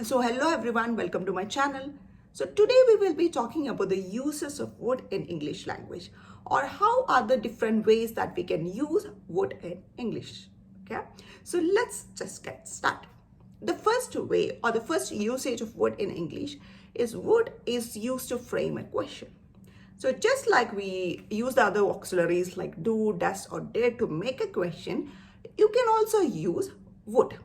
So hello everyone, welcome to my channel. So today we will be talking about the uses of would in English language, or how are the different ways that we can use would in English. Okay, so let's just get started. The first way or the first usage of would in English is would is used to frame a question. So just like we use the other auxiliaries like do, does or did to make a question, you can also use would.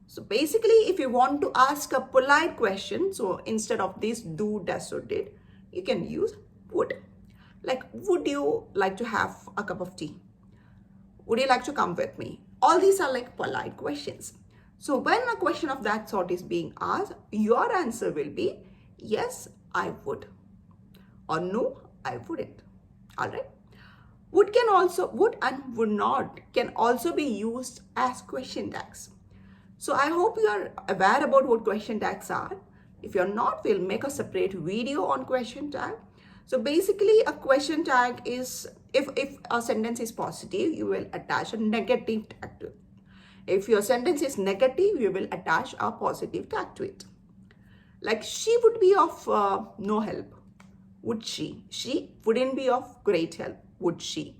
So basically, if you want to ask a polite question, so instead of this do, does or did, you can use would. Like, would you like to have a cup of tea? Would you like to come with me? All these are like polite questions. So when a question of that sort is being asked, your answer will be yes, I would, or no, I wouldn't. All right. Would and would not can also be used as question tags. So I hope you are aware about what question tags are. If you're not, we'll make a separate video on question tag. So basically a question tag is, if a sentence is positive, you will attach a negative tag to it. If your sentence is negative, you will attach a positive tag to it. Like she would be of no help. Would she? She wouldn't be of great help. Would she?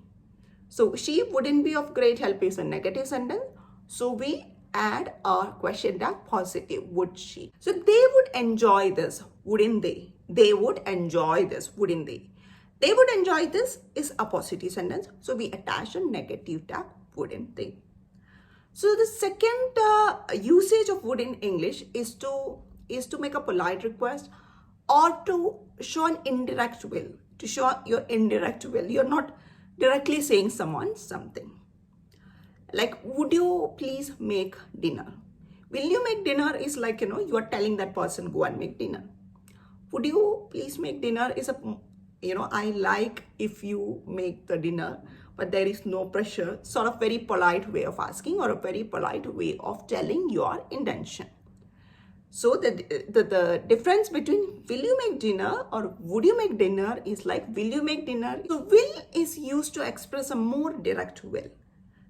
So she wouldn't be of great help is a negative sentence. So we add a question tag positive. Would she? So they would enjoy this. Wouldn't they? They would enjoy this. Wouldn't they? They would enjoy this is a positive sentence. So we attach a negative tag. Wouldn't they? So the second usage of would in English is to make a polite request or to show an indirect will. To show your indirect will. You're not directly saying someone something. Like, would you please make dinner? Will you make dinner is like, you are telling that person go and make dinner. Would you please make dinner is I like if you make the dinner, but there is no pressure, sort of very polite way of asking or a very polite way of telling your intention. So the difference between will you make dinner or would you make dinner is like will you make dinner. So will is used to express a more direct will.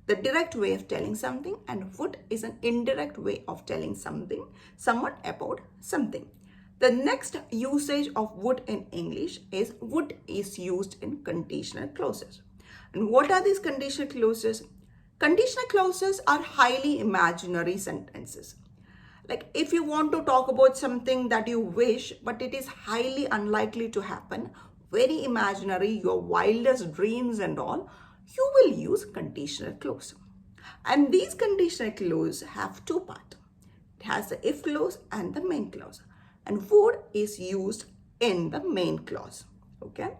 The direct way of telling something, and would is an indirect way of telling someone about something. The next usage of would in English is would is used in conditional clauses. And what are these conditional clauses? Conditional clauses are highly imaginary sentences. Like if you want to talk about something that you wish, but it is highly unlikely to happen, very imaginary, your wildest dreams and all, you will use conditional clause. And these conditional clause have two parts. It has the if clause and the main clause. And would is used in the main clause. Okay.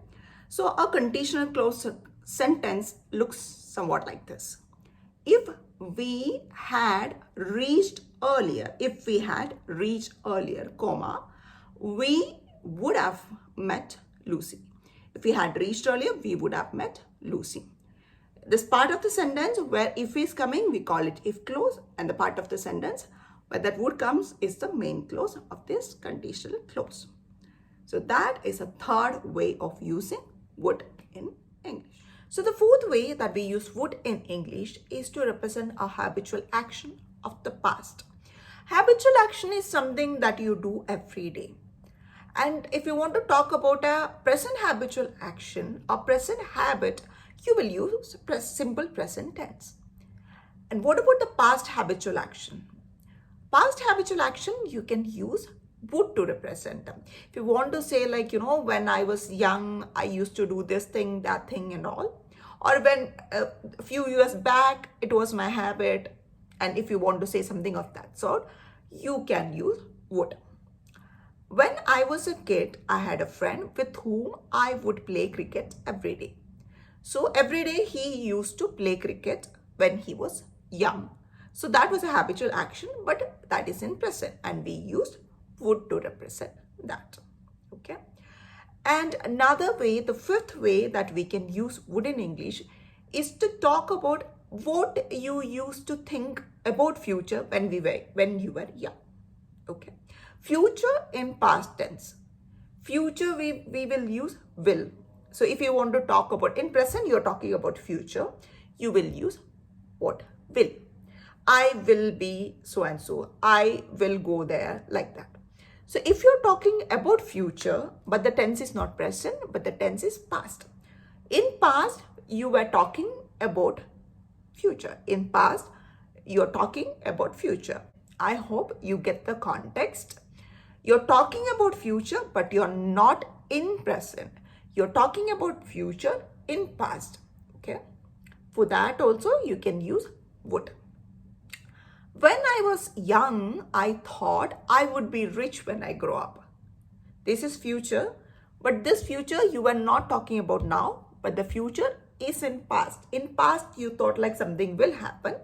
So a conditional clause sentence looks somewhat like this. If we had reached earlier, comma, we would have met Lucy. If we had reached earlier, we would have met Lucy. This part of the sentence where if is coming, we call it if clause, and the part of the sentence where that would comes is the main clause of this conditional clause. So that is a third way of using would in English. So the fourth way that we use would in English is to represent a habitual action of the past. Habitual action is something that you do every day. And if you want to talk about a present habitual action or present habit, you will use simple present tense. And what about the past habitual action? Past habitual action, you can use would to represent them. If you want to say like, when I was young, I used to do this thing, that thing and all. Or when a few years back, it was my habit. And if you want to say something of that sort, you can use would. When I was a kid, I had a friend with whom I would play cricket every day. So every day he used to play cricket when he was young. So that was a habitual action, but that is in present, and we used would to represent that. Okay. And another way, the fifth way that we can use would in English is to talk about what you used to think about future when you were young. Okay. Future in past tense. Future we will use will. So if you want to talk about in present, you're talking about future, you will use what? Will. I will be so and so. I will go there, like that. So if you're talking about future, but the tense is not present, but the tense is past. In past, you were talking about future. In past, you're talking about future. I hope you get the context. You're talking about future, but you're not in present. You're talking about future in past. Okay. For that also, you can use would. When I was young, I thought I would be rich when I grow up. This is future, but this future you were not talking about now, but the future is in past. In past, you thought like something will happen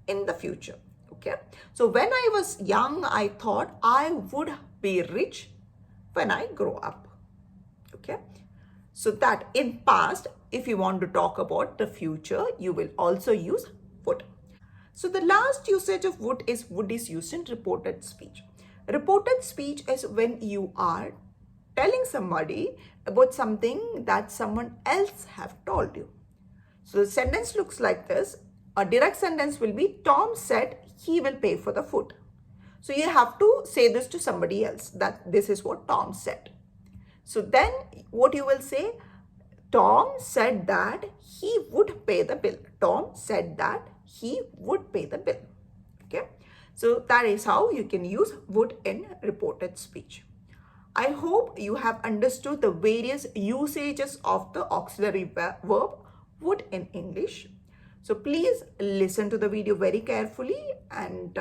in the future. Okay. So when I was young, I thought I would be rich when I grow up. Okay. So that in past, if you want to talk about the future, you will also use would. So the last usage of would is used in reported speech. Reported speech is when you are telling somebody about something that someone else have told you. So the sentence looks like this. A direct sentence will be, Tom said he will pay for the food. So you have to say this to somebody else, that this is what Tom said. So then what you will say, Tom said that he would pay the bill. Tom said that he would pay the bill. Okay. So that is how you can use would in reported speech. I hope you have understood the various usages of the auxiliary verb would in English. So please listen to the video very carefully, and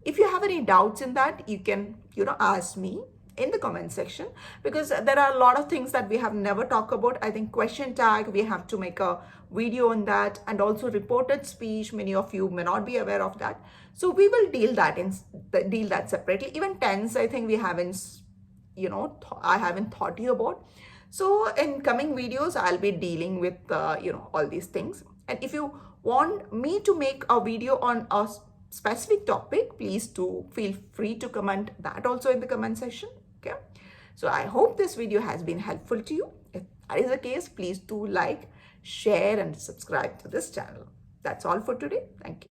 if you have any doubts in that, you can ask me in the comment section, because there are a lot of things that we have never talked about. I think question tag, we have to make a video on that, and also reported speech, many of you may not be aware of that. So we will deal that separately. Even tense, I think we haven't I haven't thought you about. So in coming videos, I'll be dealing with all these things. And if you want me to make a video on a specific topic, please do feel free to comment that also in the comment section. Okay. So I hope this video has been helpful to you. If that is the case, please do like, share and subscribe to this channel. That's all for today. Thank you.